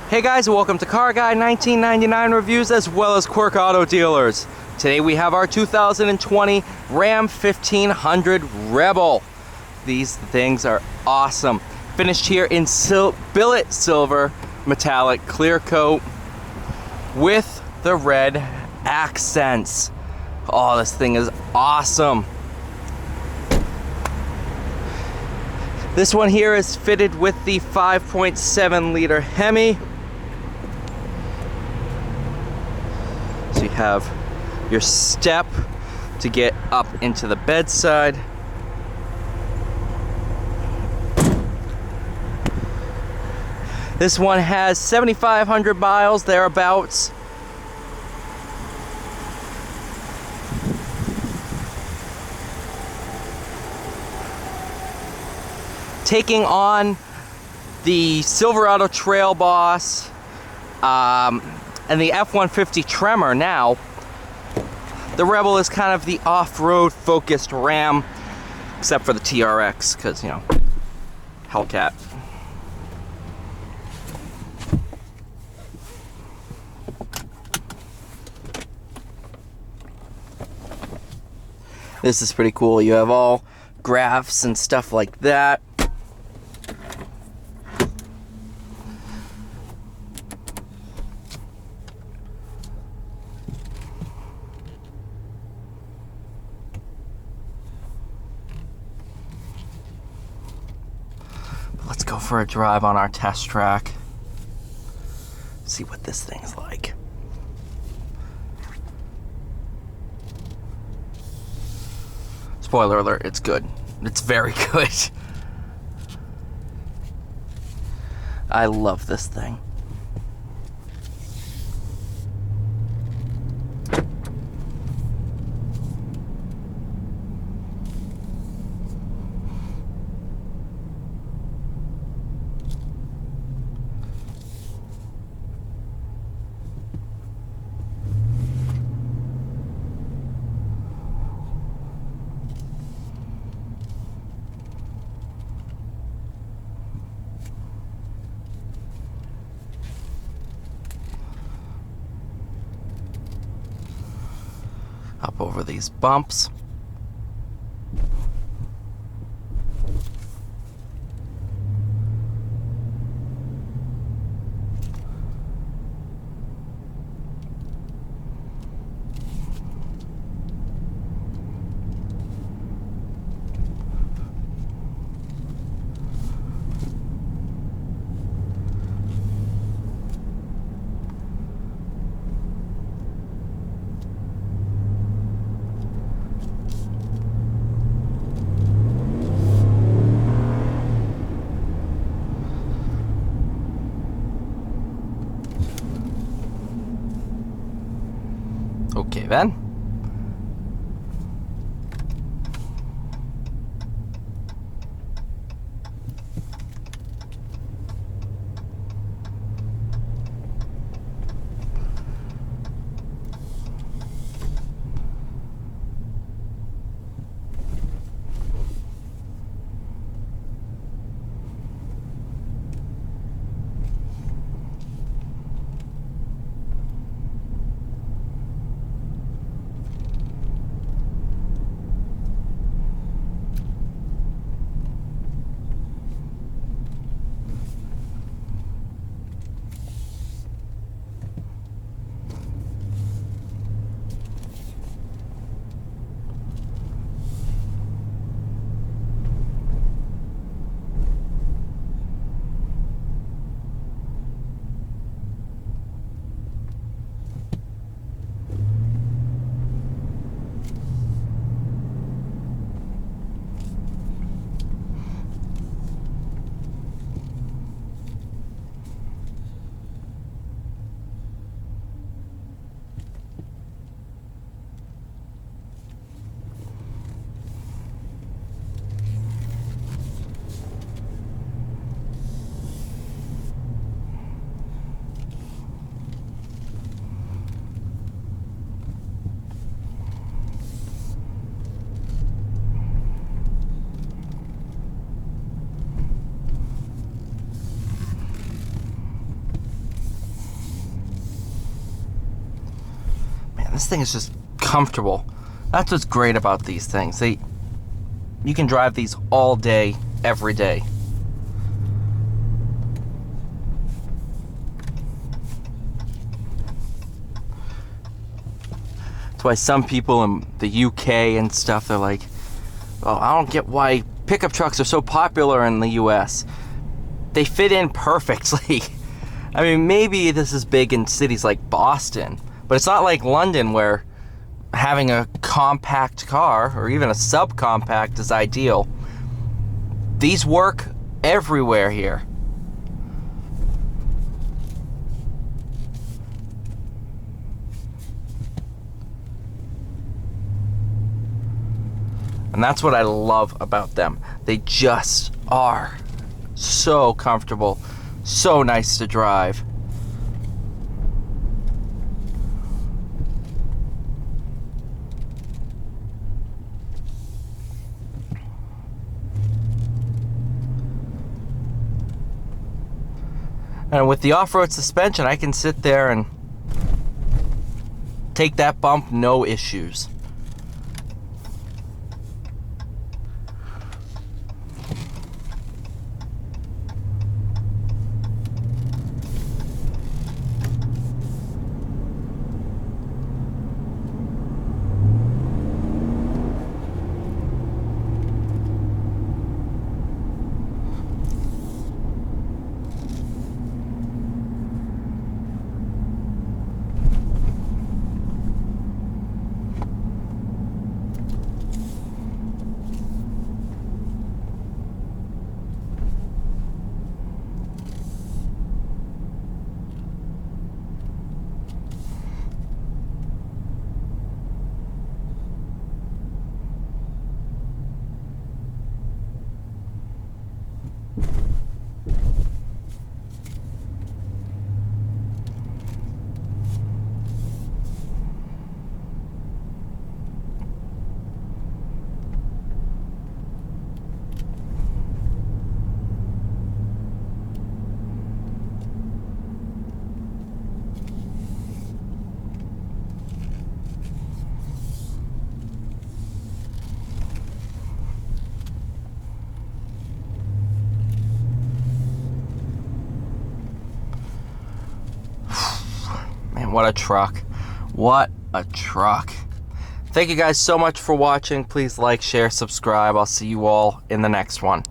Hey guys, welcome to Car Guy 1999 Reviews as well as Quirk Auto Dealers. Today we have our 2020 Ram 1500 Rebel. These things are awesome. Finished here in billet silver metallic clear coat with the red accents. Oh, this thing is awesome. This one here is fitted with the 5.7 liter Hemi. So you have your step to get up into the bedside. This one has 7,500 miles thereabouts. Taking on the Silverado Trail Boss and the F-150 Tremor now, the Rebel is kind of the off-road focused Ram, except for the TRX, because, you know, Hellcat. This is pretty cool. You have all graphs and stuff like that. Let's go for a drive on our test track. See what this thing's like. Spoiler alert, it's good. It's very good. I love this thing. Up over these bumps. Okay then. This thing is just comfortable. That's what's great about these things. You can drive these all day, every day. That's why some people in the UK and stuff, they're like, oh, I don't get why pickup trucks are so popular in the US. They fit in perfectly. I mean, maybe this is big in cities like Boston, but it's not like London where having a compact car or even a subcompact is ideal. These work everywhere here. And that's what I love about them. They just are so comfortable, so nice to drive. And with the off-road suspension, I can sit there and take that bump, no issues. Man, what a truck. What a truck. Thank you guys so much for watching. Please like, share, subscribe. I'll see you all in the next one.